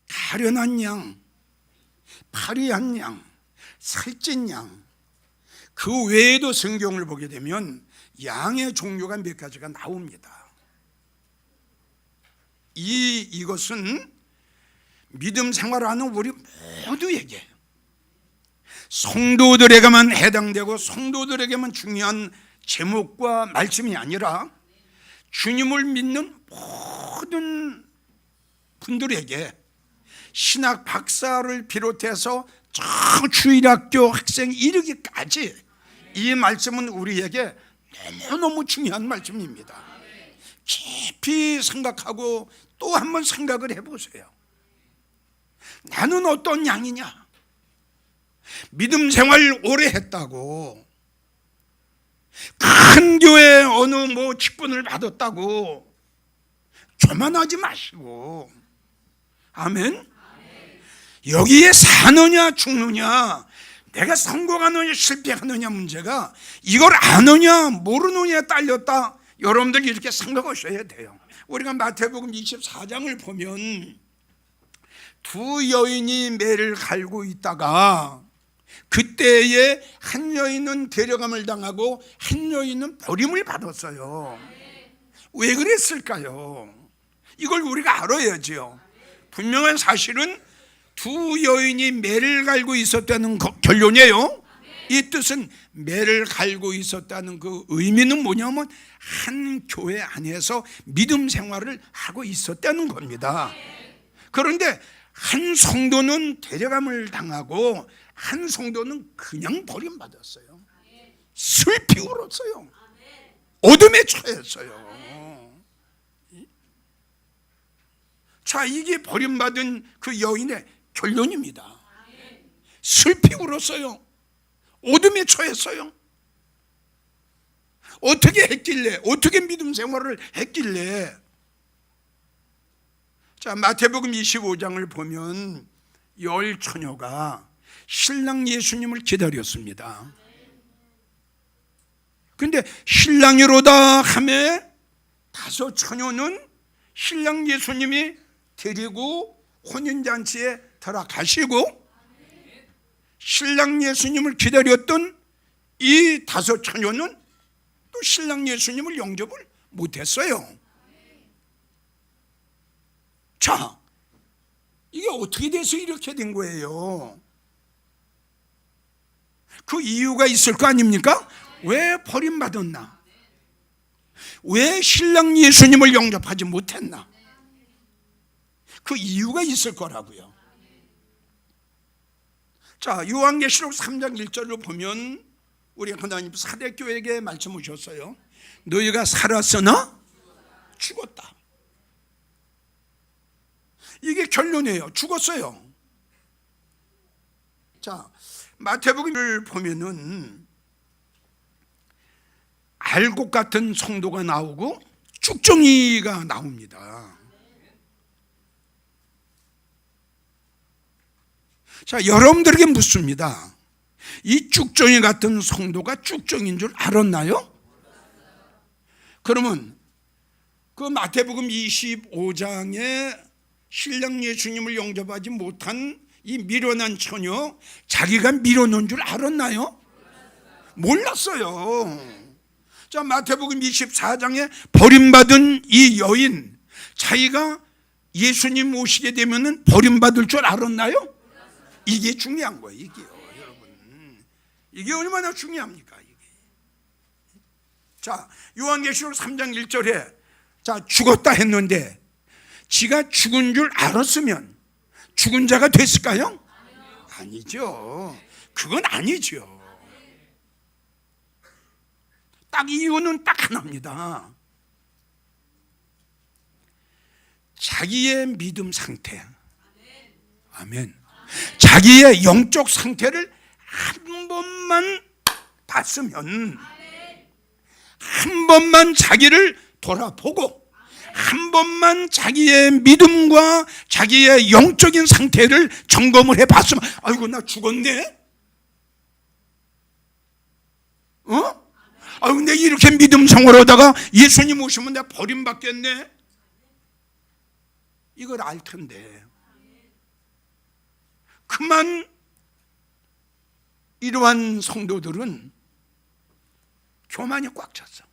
가련한 양, 파리한 양, 살찐 양, 그 외에도 성경을 보게 되면 양의 종류가 몇 가지가 나옵니다. 이것은 믿음 생활하는 우리 모두에게, 성도들에게만 해당되고 성도들에게만 중요한 제목과 말씀이 아니라 주님을 믿는 모든 분들에게, 신학 박사를 비롯해서 저 주일학교 학생 이르기까지 이 말씀은 우리에게 너무너무 중요한 말씀입니다. 깊이 생각하고 또 한번 생각을 해보세요. 나는 어떤 양이냐? 믿음 생활 오래 했다고, 큰 교회 어느 직분을 받았다고 교만하지 마시고, 아멘? 여기에 사느냐 죽느냐, 내가 성공하느냐 실패하느냐 문제가 이걸 아느냐 모르느냐에 딸렸다. 여러분들 이렇게 생각하셔야 돼요. 우리가 마태복음 24장을 보면 두 여인이 매를 갈고 있다가 그때에 한 여인은 데려감을 당하고 한 여인은 버림을 받았어요. 왜 그랬을까요? 이걸 우리가 알아야죠. 분명한 사실은 두 여인이 매를 갈고 있었다는 결론이에요. 이 뜻은 매를 갈고 있었다는 그 의미는 뭐냐면 한 교회 안에서 믿음 생활을 하고 있었다는 겁니다. 그런데 한 성도는 데려감을 당하고 한 성도는 그냥 버림받았어요. 슬피 울었어요. 어둠에 처했어요. 자, 이게 버림받은 그 여인의 결론입니다. 슬피 울었어요. 어둠에 처했어요. 어떻게 했길래, 어떻게 믿음 생활을 했길래? 자, 마태복음 25장을 보면 열 처녀가 신랑 예수님을 기다렸습니다. 근데 신랑이로다 하매 다섯 처녀는 신랑 예수님이 데리고 혼인잔치에 들어가시고, 신랑 예수님을 기다렸던 이 다섯 처녀는 또 신랑 예수님을 영접을 못했어요. 자, 이게 어떻게 돼서 이렇게 된 거예요? 그 이유가 있을 거 아닙니까? 왜 버림받았나? 왜 신랑 예수님을 영접하지 못했나? 그 이유가 있을 거라고요. 자, 요한계시록 3장 1절을 보면 우리 하나님 사대교회에게 말씀 오셨어요. 너희가 살았으나 죽었다. 이게 결론이에요. 죽었어요. 자, 마태복음을 보면은 알곡 같은 성도가 나오고 쭉정이가 나옵니다. 자, 여러분들에게 묻습니다. 이 쭉정이 같은 성도가 쭉정인 줄 알았나요? 그러면 그 마태복음 25장에 신랑 예수님을 영접하지 못한 이 미련한 처녀, 자기가 밀어놓은 줄 알았나요? 몰랐어요. 자, 마태복음 24장에 버림받은 이 여인, 자기가 예수님 오시게 되면 버림받을 줄 알았나요? 이게 중요한 거예요. 이게요, 여러분. 이게 얼마나 중요합니까? 이게. 자, 요한계시록 3장 1절에 자, 죽었다 했는데 지가 죽은 줄 알았으면 죽은 자가 됐을까요? 아니죠. 그건 아니죠. 딱 이유는 딱 하나입니다. 자기의 믿음 상태. 아멘. 자기의 영적 상태를 한 번만 봤으면, 한 번만 자기를 돌아보고 한 번만 자기의 믿음과 자기의 영적인 상태를 점검을 해봤으면, 아이고 나 죽었네? 아이고 내가 이렇게 믿음 생활하다가 예수님 오시면 내가 버림받겠네? 이걸 알 텐데. 그만 이러한 성도들은 교만이 꽉 찼어.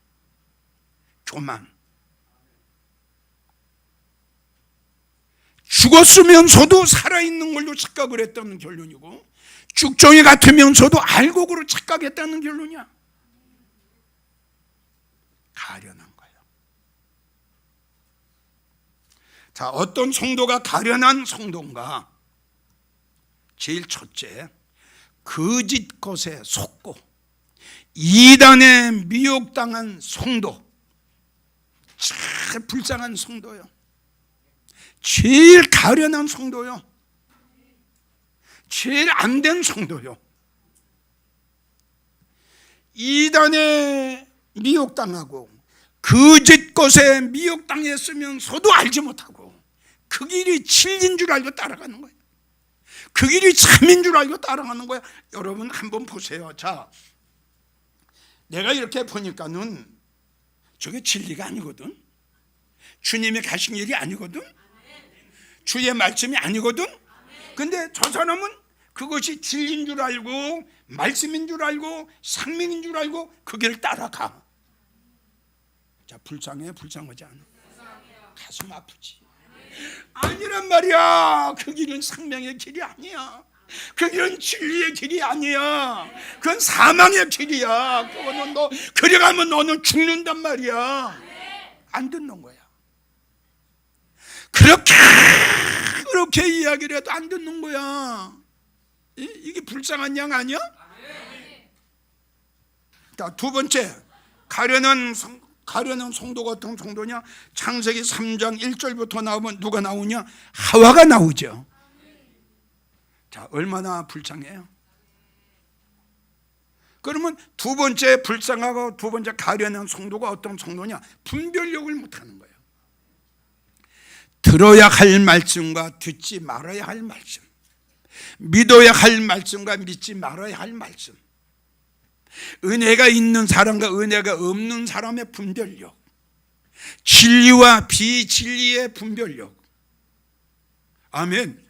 교만. 죽었으면서도 살아있는 걸로 착각을 했다는 결론이고, 죽정이 같으면서도 알고 그로 착각했다는 결론이야. 가련한 거예요. 자, 어떤 성도가 가련한 성도인가? 제일 첫째, 거짓 것에 속고 이단에 미혹당한 성도. 참 불쌍한 성도요. 제일 가련한 성도요. 제일 안 된 성도요. 이단에 미혹당하고 거짓 것에 미혹당했으면서도 알지 못하고 그 길이 진리인 줄 알고 따라가는 거예요. 그 길이 참인 줄 알고 따라가는 거예요. 여러분 한번 보세요. 자, 내가 이렇게 보니까는 저게 진리가 아니거든. 주님이 가신 길이 아니거든. 주의 말씀이 아니거든. 근데 저 사람은 그것이 진리인 줄 알고 말씀인 줄 알고 생명인 줄 알고 그 길을 따라가. 자, 불쌍해? 불쌍하지 않아? 가슴 아프지. 아니란 말이야. 그 길은 생명의 길이 아니야. 그 길은 진리의 길이 아니야. 그건 사망의 길이야. 그거는 너 그래 가면 너는 죽는단 말이야. 안 듣는 거야. 그렇게 이야기를 해도 안 듣는 거야. 이게 불쌍한 양 아니야? 자, 두 번째, 가련한 성도가 어떤 성도냐? 창세기 3장 1절부터 나오면 누가 나오냐? 하와가 나오죠. 자, 얼마나 불쌍해요? 그러면 두 번째 불쌍하고 두 번째 가련한 성도가 어떤 성도냐? 분별력을 못하는 거예요. 들어야 할 말씀과 듣지 말아야 할 말씀, 믿어야 할 말씀과 믿지 말아야 할 말씀, 은혜가 있는 사람과 은혜가 없는 사람의 분별력, 진리와 비진리의 분별력. 아멘.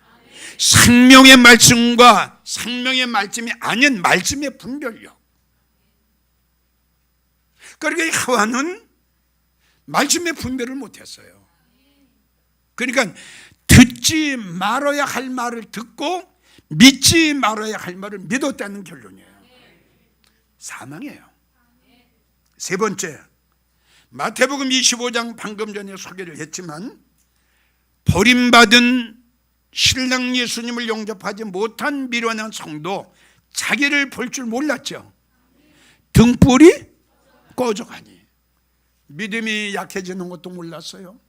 생명의 말씀과 생명의 말씀이 아닌 말씀의 분별력. 그러니까 하와는 말씀의 분별을 못했어요. 그러니까 듣지 말아야 할 말을 듣고 믿지 말아야 할 말을 믿었다는 결론이에요. 사망이에요. 세 번째, 마태복음 25장 방금 전에 소개를 했지만 버림받은 신랑 예수님을 영접하지 못한 미련한 성도, 자기를 볼 줄 몰랐죠. 등불이 꺼져가니 믿음이 약해지는 것도 몰랐어요.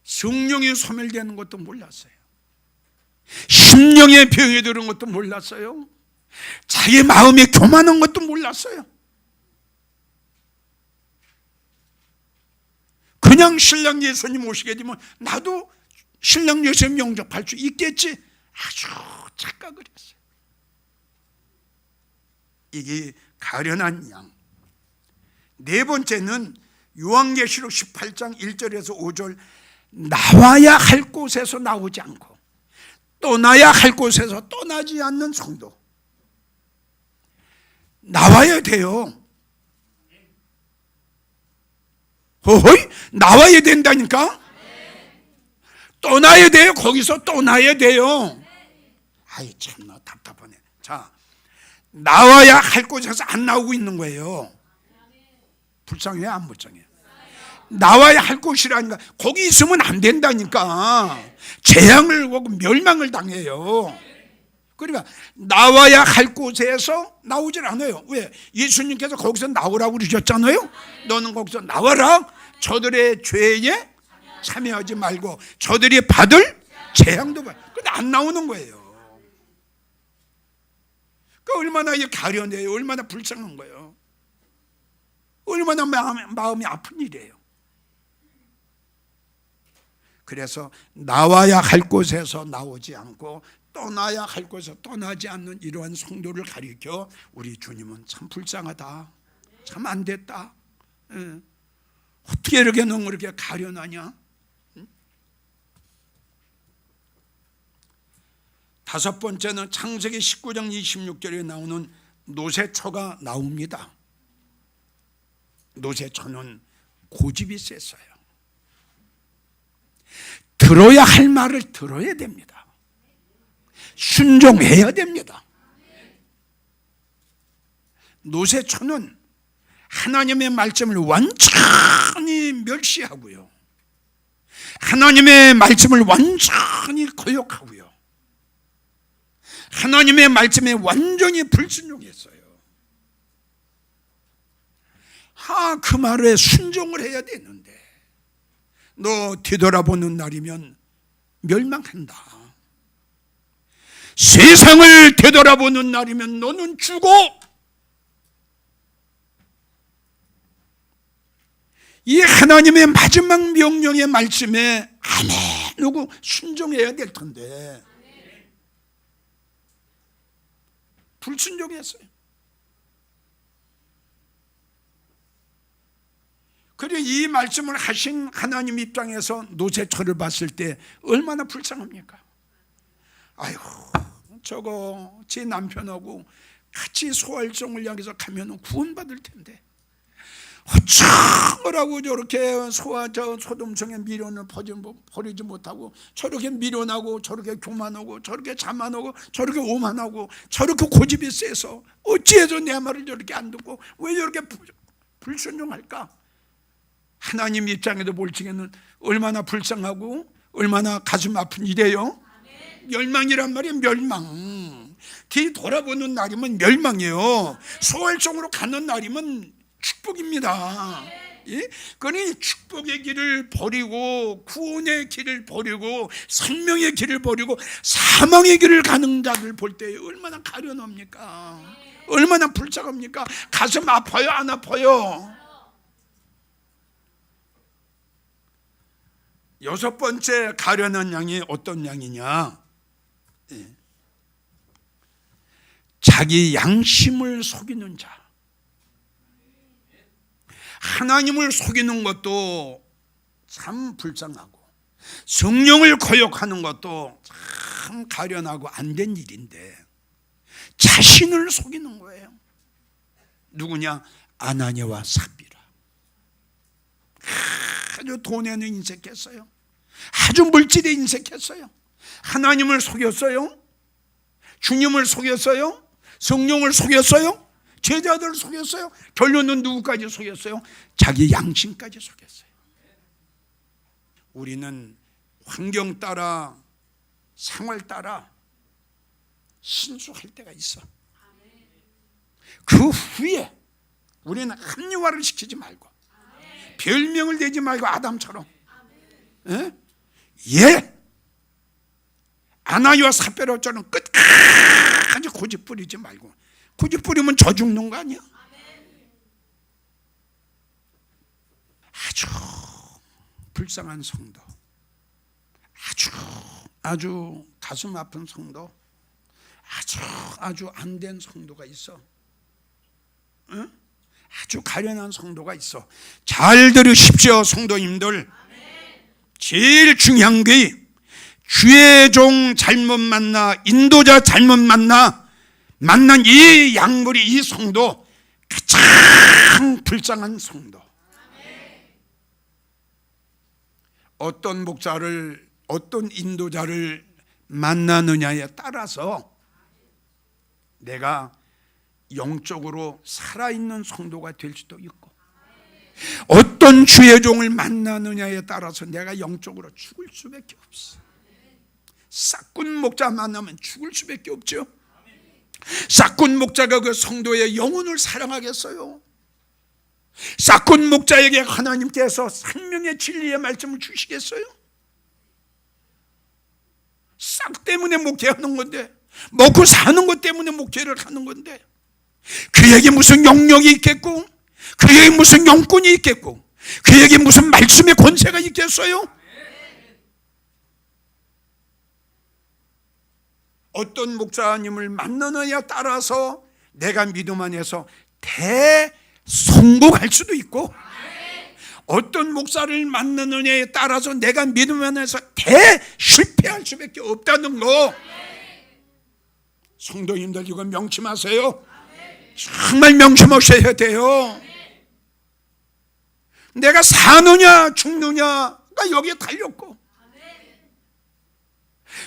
성령이 소멸되는 것도 몰랐어요. 심령의 병이 들은 것도 몰랐어요. 자기 마음이 교만한 것도 몰랐어요. 그냥 신랑 예수님 오시게 되면 나도 신랑 예수님 영접할 수 있겠지, 아주 착각을 했어요. 이게 가련한 양. 네 번째는 요한계시록 18장 1절에서 5절, 나와야 할 곳에서 나오지 않고 떠나야 할 곳에서 떠나지 않는 성도. 나와야 돼요. 허허이, 나와야 된다니까. 떠나야 돼요. 거기서 떠나야 돼요. 아이 참나 답답하네. 자, 나와야 할 곳에서 안 나오고 있는 거예요. 불쌍해요, 안 불쌍해요? 나와야 할 곳이라니까. 거기 있으면 안 된다니까. 재앙을 오고 멸망을 당해요. 그러니까 나와야 할 곳에서 나오질 않아요. 왜? 예수님께서 거기서 나오라고 그러셨잖아요. 너는 거기서 나와라. 저들의 죄에 참여하지 말고 저들이 받을 재앙도 받. 근데 안 나오는 거예요. 그 얼마나 가련해요. 얼마나 불쌍한 거예요. 얼마나 마음이 아픈 일이에요. 그래서 나와야 할 곳에서 나오지 않고 떠나야 할 곳에서 떠나지 않는 이러한 성도를 가리켜 우리 주님은 참 불쌍하다, 참 안 됐다, 어떻게 이렇게 너무 이렇게 가련하냐. 다섯 번째는 창세기 19장 26절에 나오는 노새초가 나옵니다. 노새초는 고집이 셌어요. 들어야 할 말을 들어야 됩니다. 순종해야 됩니다. 노새초는 하나님의 말씀을 완전히 멸시하고요, 하나님의 말씀을 완전히 거역하고요, 하나님의 말씀에 완전히 불순종했어요. 그 말에 순종을 해야 되는데, 너 뒤돌아보는 날이면 멸망한다. 세상을 되돌아보는 날이면 너는 죽어. 이 하나님의 마지막 명령의 말씀에 아멘 하고 순종해야 될 텐데 불순종했어요. 그리고 이 말씀을 하신 하나님 입장에서 노새초를 봤을 때 얼마나 불쌍합니까? 아이고, 저거 제 남편하고 같이 소활성을 향해서 가면 구원받을 텐데 어쩌라고 저렇게 소돔성의 미련을 버리지 못하고 저렇게 미련하고 저렇게 교만하고 저렇게 자만하고 저렇게 오만하고 저렇게 고집이 세서 어찌해서 내 말을 저렇게 안 듣고 왜 저렇게 불순종할까? 하나님 입장에도 볼 적에는 얼마나 불쌍하고 얼마나 가슴 아픈 일이에요. 멸망이란 말이 멸망. 뒤돌아보는 날이면 멸망이에요. 소활성으로 가는 날이면 축복입니다. 그러니 축복의 길을 버리고 구원의 길을 버리고 생명의 길을 버리고 사망의 길을 가는 자들 볼 때 얼마나 가련합니까? 얼마나 불쌍합니까? 가슴 아파요? 안 아파요? 여섯 번째 가련한 양이 어떤 양이냐? 자기 양심을 속이는 자. 하나님을 속이는 것도 참 불쌍하고 성령을 거역하는 것도 참 가련하고 안 된 일인데 자신을 속이는 거예요. 누구냐? 아나니아와 삽비라. 아주 돈에는 인색했어요. 아주 물질에 인색했어요. 하나님을 속였어요. 주님을 속였어요. 성령을 속였어요. 제자들을 속였어요. 결론은 누구까지 속였어요? 자기 양심까지 속였어요. 우리는 환경 따라 상황 따라 실수할 때가 있어. 그 후에 우리는 합리화를 시키지 말고 별명을 내지 말고 아담처럼 아나니아와 삽비라처럼 끝까지 고집 부리지 말고. 고집 부리면 저 죽는 거 아니야? 아주 불쌍한 성도, 아주 가슴 아픈 성도, 아주 안 된 성도가 있어. 아주 가련한 성도가 있어. 잘 들으십시오, 성도님들. 제일 중요한 게 주의 종 잘못 만나, 인도자 잘못 만난 이 양물이, 이 성도 가장 불쌍한 성도. 어떤 목자를, 어떤 인도자를 만나느냐에 따라서 내가 영적으로 살아있는 성도가 될 수도 있고, 어떤 주의 종을 만나느냐에 따라서 내가 영적으로 죽을 수밖에 없어. 싹군 목자 만나면 죽을 수밖에 없죠. 싹군 목자가 그 성도의 영혼을 사랑하겠어요? 싹군 목자에게 하나님께서 생명의 진리의 말씀을 주시겠어요? 싹 때문에 목회하는 건데, 먹고 사는 것 때문에 목회를 하는 건데, 그에게 무슨 영역이 있겠고, 그에게 무슨 영권이 있겠고, 그에게 무슨 말씀의 권세가 있겠어요? 어떤 목사님을 만나느냐에 따라서 내가 믿음 안에서 대성공할 수도 있고, 어떤 목사를 만나느냐에 따라서 내가 믿음 안에서 대실패할 수밖에 없다는 거. 성도님들 이거 명심하세요. 정말 명심하셔야 돼요. 내가 사느냐 죽느냐가 여기에 달렸고,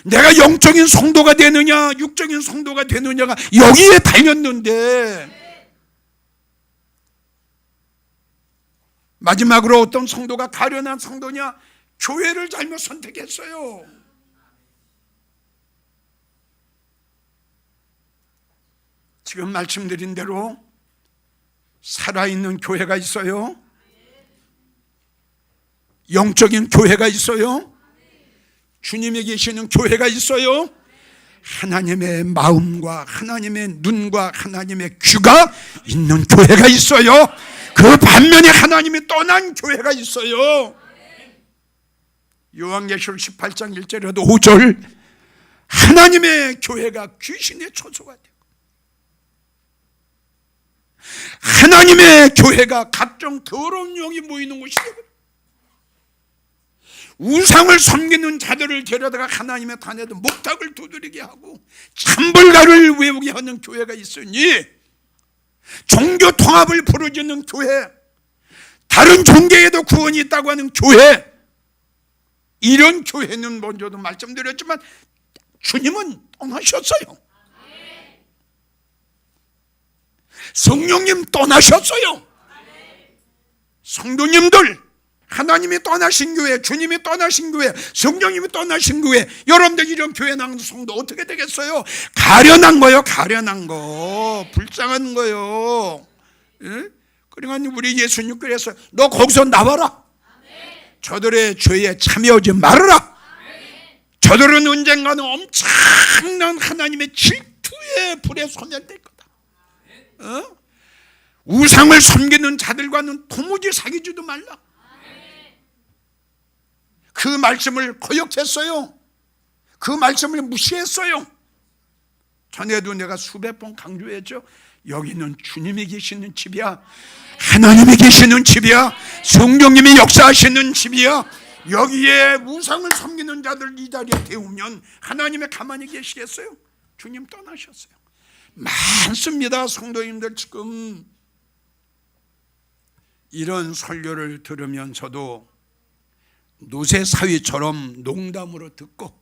내가 영적인 성도가 되느냐 육적인 성도가 되느냐가 여기에 달렸는데, 마지막으로 어떤 성도가 가련한 성도냐? 교회를 잘못 선택했어요. 지금 말씀드린 대로 살아있는 교회가 있어요. 영적인 교회가 있어요. 주님이 계시는 교회가 있어요. 하나님의 마음과 하나님의 눈과 하나님의 귀가 있는 교회가 있어요. 그 반면에 하나님이 떠난 교회가 있어요. 요한계시록 18장 1절에도 5절, 하나님의 교회가 귀신의 초소가 되고, 하나님의 교회가 각종 더러운 영이 모이는 곳이 되고, 우상을 섬기는 자들을 데려다가 하나님의 단에도 목탁을 두드리게 하고 참불가를 외우게 하는 교회가 있으니, 종교 통합을 부르짖는 교회, 다른 종교에도 구원이 있다고 하는 교회, 이런 교회는 먼저도 말씀드렸지만 주님은 떠나셨어요. 성령님 떠나셨어요. 성도님들, 하나님이 떠나신 교회, 주님이 떠나신 교회, 성령님이 떠나신 교회, 여러분들 이런 교회 나가는 성도 어떻게 되겠어요? 가련한 거요. 가련한 거, 불쌍한 거요. 예? 그러니까 우리 예수님께서 너 거기서 나와라. 저들의 죄에 참여하지 말아라. 저들은 언젠가는 엄청난 하나님의 질투의 불에 소멸될 거다. 우상을 섬기는 자들과는 도무지 사귀지도 말라. 그 말씀을 거역했어요. 그 말씀을 무시했어요. 전에도 내가 수백 번 강조했죠. 여기는 주님이 계시는 집이야. 하나님이 계시는 집이야. 성령님이 역사하시는 집이야. 여기에 우상을 섬기는 자들 이 자리에 태우면 하나님이 가만히 계시겠어요? 주님 떠나셨어요. 많습니다. 성도님들 지금 이런 설교를 들으면서도 노새 사위처럼 농담으로 듣고,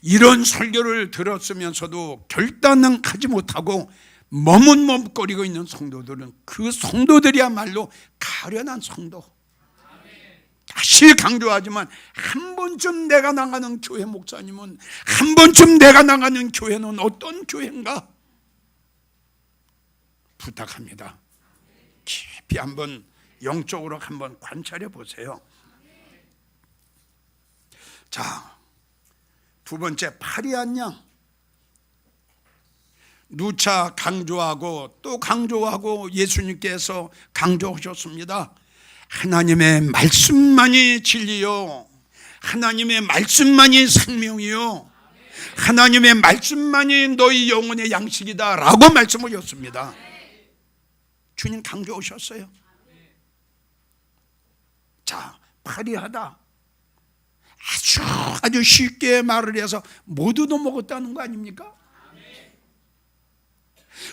이런 설교를 들었으면서도 결단은 하지 못하고 머뭇머뭇거리고 있는 성도들은, 그 성도들이야말로 가련한 성도. 다시 강조하지만 한 번쯤 내가 나가는 교회 목사님은, 한 번쯤 내가 나가는 교회는 어떤 교회인가 부탁합니다. 깊이 한번 영적으로 한번 관찰해 보세요. 자, 두 번째, 파리한 양. 누차 강조하고 또 강조하고 예수님께서 강조하셨습니다. 하나님의 말씀만이 진리요, 하나님의 말씀만이 생명이요, 하나님의 말씀만이 너희 영혼의 양식이다 라고 말씀하셨습니다. 주님 강조하셨어요. 자, 파리하다, 아주 쉽게 말을 해서 모두도 먹었다는 거 아닙니까?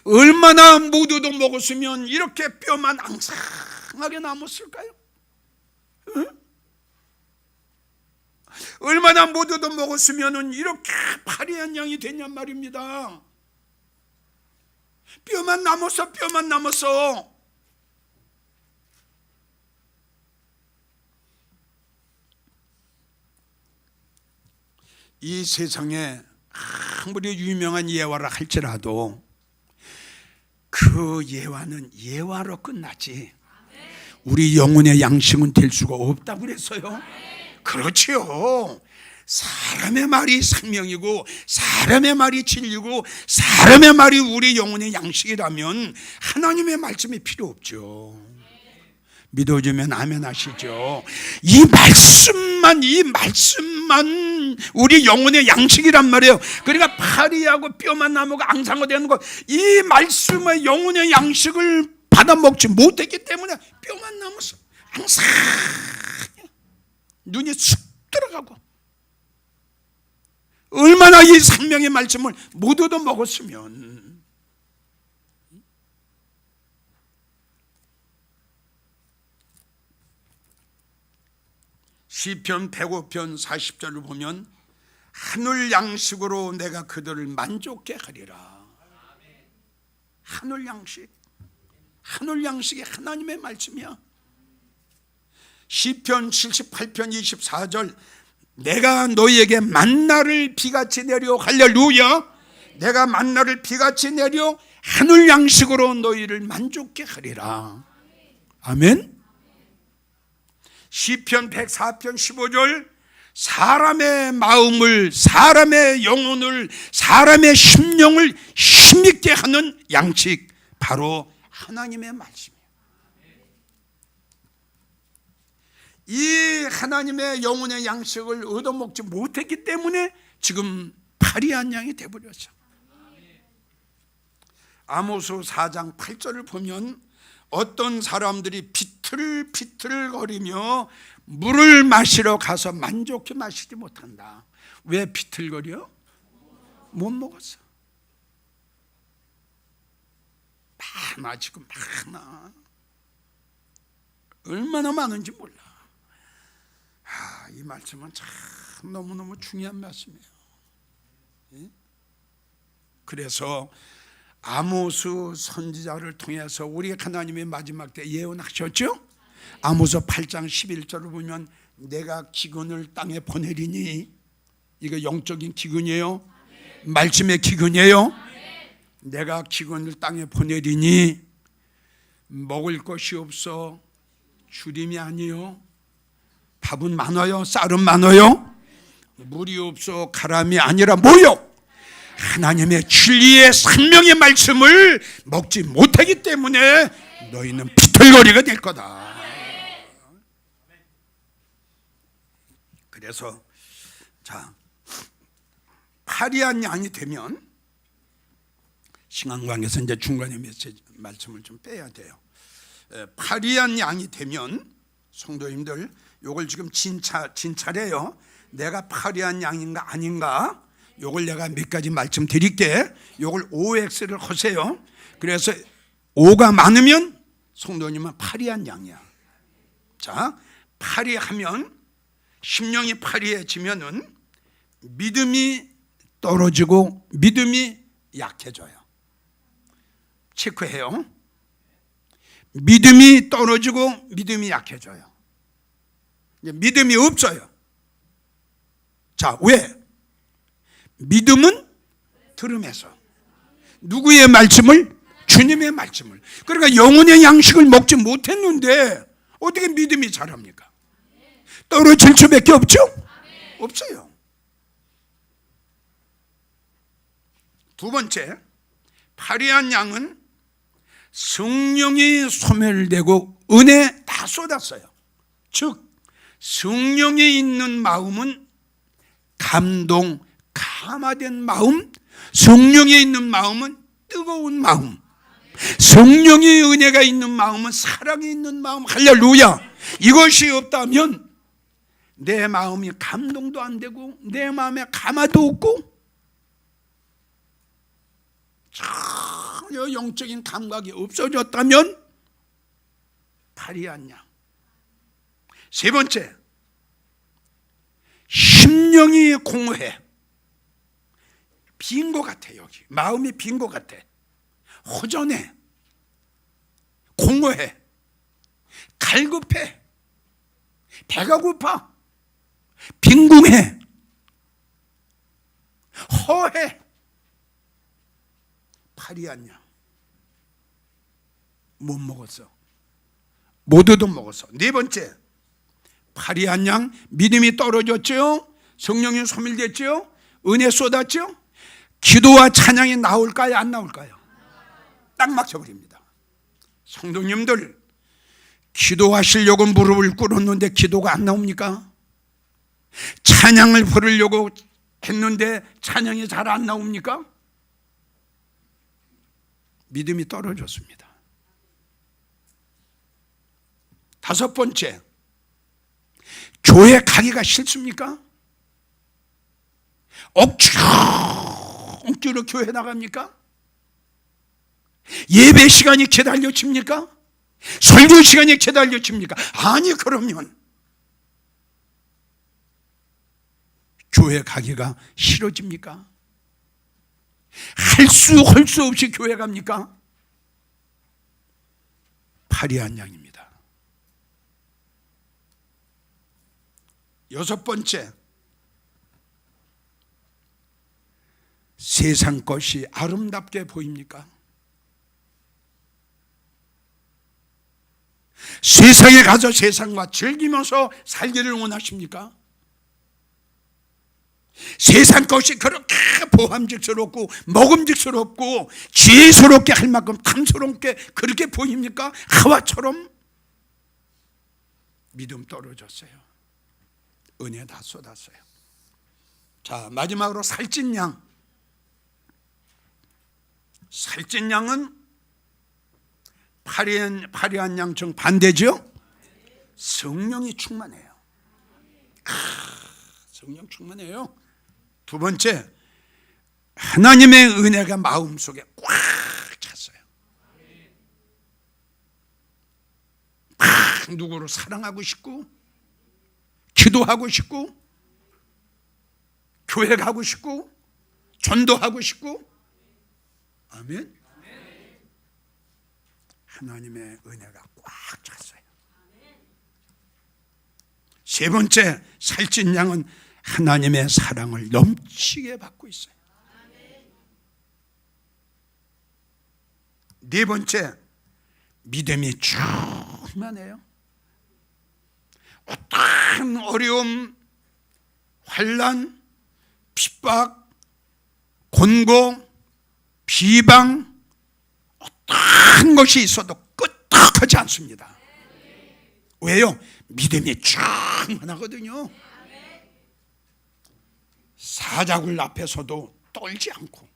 얼마나 모두도 먹었으면 이렇게 뼈만 앙상하게 남았을까요? 응? 얼마나 모두도 먹었으면 이렇게 파리한 양이 됐냔 말입니다. 뼈만 남았어, 뼈만 남았어. 이 세상에 아무리 유명한 예화라 할지라도 그 예화는 예화로 끝나지 우리 영혼의 양식은 될 수가 없다고 그랬어요. 그렇지요. 사람의 말이 생명이고 사람의 말이 진리고 사람의 말이 우리 영혼의 양식이라면 하나님의 말씀이 필요 없죠. 믿어주면 아멘 하시죠. 이 말씀만 우리 영혼의 양식이란 말이에요. 그러니까 파리하고 뼈만 남고 앙상어 되는 거, 이 말씀의 영혼의 양식을 받아 먹지 못했기 때문에 뼈만 남았어. 앙상, 눈이 쑥 들어가고 얼마나 이 생명의 말씀을 못 얻어 먹었으면. 시편 105편 40절을 보면 하늘 양식으로 내가 그들을 만족케 하리라. 하늘 양식, 하늘 양식이 하나님의 말씀이야. 시편 78편 24절 내가 너희에게 만나를 비같이 내려, 할렐루야, 내가 만나를 비같이 내려 하늘 양식으로 너희를 만족케 하리라. 아멘. 시편 104편 15절 사람의 마음을, 사람의 영혼을, 사람의 심령을 힘있게 하는 양식, 바로 하나님의 말씀이에요. 이 하나님의 영혼의 양식을 얻어먹지 못했기 때문에 지금 파리한 양이 되어버렸어. 아모스 4장 8절을 보면 어떤 사람들이 비틀비틀거리며 물을 마시러 가서 만족해 마시지 못한다. 왜 비틀거려? 못 먹었어. 많아, 지금 많아. 얼마나 많은지 몰라. 이 말씀은 참 너무너무 중요한 말씀이에요. 그래서 아모스 선지자를 통해서 우리 하나님의 마지막 때 예언하셨죠? 아모스 8장 11절을 보면 내가 기근을 땅에 보내리니, 이거 영적인 기근이에요. 말씀의 기근이에요. 내가 기근을 땅에 보내리니 먹을 것이 없어 주림이 아니요, 밥은 많아요, 쌀은 많아요, 물이 없어 가람이 아니라 뭐요? 하나님의 진리의 생명의 말씀을 먹지 못하기 때문에 너희는 비틀거리가 될 거다. 그래서 자, 파리한 양이 되면, 신앙관계에서 이제 중간에 메시지 말씀을 좀 빼야 돼요. 파리한 양이 되면 성도님들, 요걸 지금 진찰해요. 내가 파리한 양인가 아닌가, 요걸 내가 몇 가지 말씀드릴게. 요걸 OX를 하세요. 그래서 O가 많으면 성도님은 파리한 양이야. 자, 파리하면, 심령이 파리해지면은 믿음이 떨어지고 믿음이 약해져요. 체크해요. 믿음이 떨어지고 믿음이 약해져요. 믿음이 없어요. 자, 왜? 믿음은 들음에서. 누구의 말씀을? 주님의 말씀을. 그러니까 영혼의 양식을 먹지 못했는데 어떻게 믿음이 자랍니까? 떨어질 수밖에 없죠? 없어요. 두 번째, 파리한 양은 성령이 소멸되고 은혜 다 쏟았어요. 즉 성령이 있는 마음은 감동, 감화된 마음, 성령이 있는 마음은 뜨거운 마음, 성령의 은혜가 있는 마음은 사랑이 있는 마음, 할렐루야. 이것이 없다면 내 마음이 감동도 안 되고 내 마음에 감화도 없고 전혀 영적인 감각이 없어졌다면 파리한 양. 세 번째, 심령이 공허해. 빈 것 같아. 여기 마음이 빈 것 같아. 허전해, 공허해, 갈급해, 배가 고파, 빈궁해, 허해. 파리한 양. 못 먹었어. 못 얻어 먹었어. 네 번째, 파리한 양, 믿음이 떨어졌죠. 성령이 소멸됐죠. 은혜 쏟았죠. 기도와 찬양이 나올까요, 안 나올까요? 딱 막혀버립니다. 성도님들, 기도하시려고 무릎을 꿇었는데 기도가 안 나옵니까? 찬양을 부르려고 했는데 찬양이 잘 안 나옵니까? 믿음이 떨어졌습니다. 다섯 번째, 교회 가기가 싫습니까? 억지로 교회 나갑니까? 예배 시간이 기다려집니까? 설교 시간이 기다려집니까? 아니, 그러면 교회 가기가 싫어집니까? 할 수 없이 교회 갑니까? 파리한 양입니다. 여섯 번째, 세상 것이 아름답게 보입니까? 세상에 가서 세상과 즐기면서 살기를 원하십니까? 세상 것이 그렇게 보함직스럽고 먹음직스럽고 지혜스럽게 할 만큼 탐스럽게 그렇게 보입니까? 하와처럼 믿음 떨어졌어요. 은혜 다 쏟았어요. 자, 마지막으로 살찐 양. 살찐 양은 파리한 양 정 반대죠? 성령이 충만해요. 성령 충만해요. 두 번째, 하나님의 은혜가 마음속에 꽉 찼어요. 막 누구를 사랑하고 싶고, 기도하고 싶고, 교회 가고 싶고, 전도하고 싶고. 아멘. 하나님의 은혜가 꽉 찼어요. 세 번째, 살찐 양은 하나님의 사랑을 넘치게 받고 있어요. 네 번째, 믿음이 충만해요. 어떠한 어려움, 환난, 핍박, 곤고, 비방, 어떠한 것이 있어도 끄떡하지 않습니다. 왜요? 믿음이 충만하거든요. 사자굴 앞에서도 떨지 않고,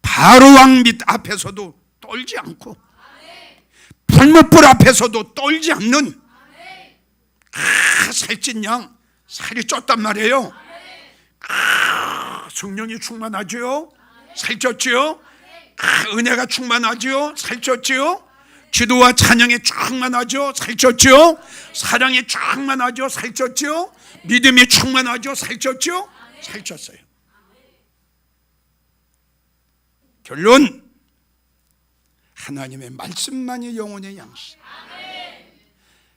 바로왕 밑 앞에서도 떨지 않고, 불못불 앞에서도 떨지 않는 살찐 양, 살이 쪘단 말이에요. 성령이 충만하죠? 살쪘죠? 은혜가 충만하죠? 살쪘죠? 기도와 찬양이 충만하죠? 살쪘죠? 사랑이 충만하죠? 살쪘죠? 믿음이 충만하죠? 살쪘죠? 살쪘어요. 결론, 하나님의 말씀만이 영혼의 양식.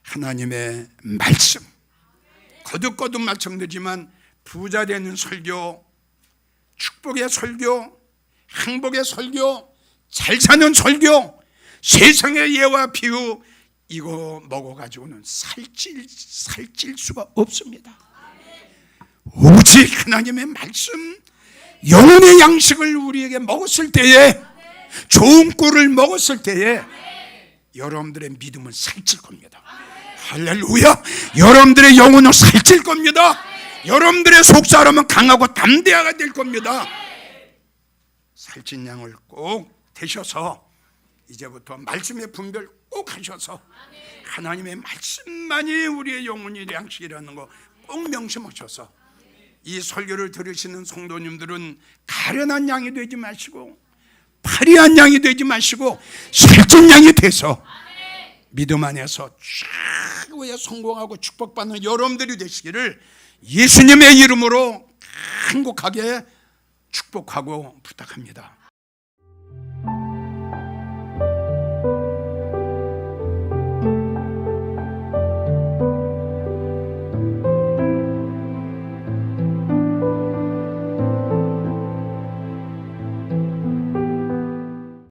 하나님의 말씀, 거듭거듭 말씀드리지만 부자 되는 설교, 축복의 설교, 행복의 설교, 잘 사는 설교, 세상의 예와 비유, 이거 먹어가지고는 살찔 수가 없습니다. 오직 하나님의 말씀, 영혼의 양식을 우리에게 먹었을 때에, 좋은 꿀을 먹었을 때에 여러분들의 믿음은 살찔 겁니다. 할렐루야. 여러분들의 영혼은 살찔 겁니다. 여러분들의 속사람은 강하고 담대하가 될 겁니다. 살찐 양을 꼭 되셔서 이제부터 말씀의 분별 꼭 하셔서 하나님의 말씀만이 우리의 영혼의 양식이라는 거 꼭 명심하셔서 이 설교를 들으시는 성도님들은 가련한 양이 되지 마시고 파리한 양이 되지 마시고 살찐 양이 돼서 믿음 안에서 최고의 성공하고 축복받는 여러분들이 되시기를 예수님의 이름으로 행복하게 축복하고 부탁합니다.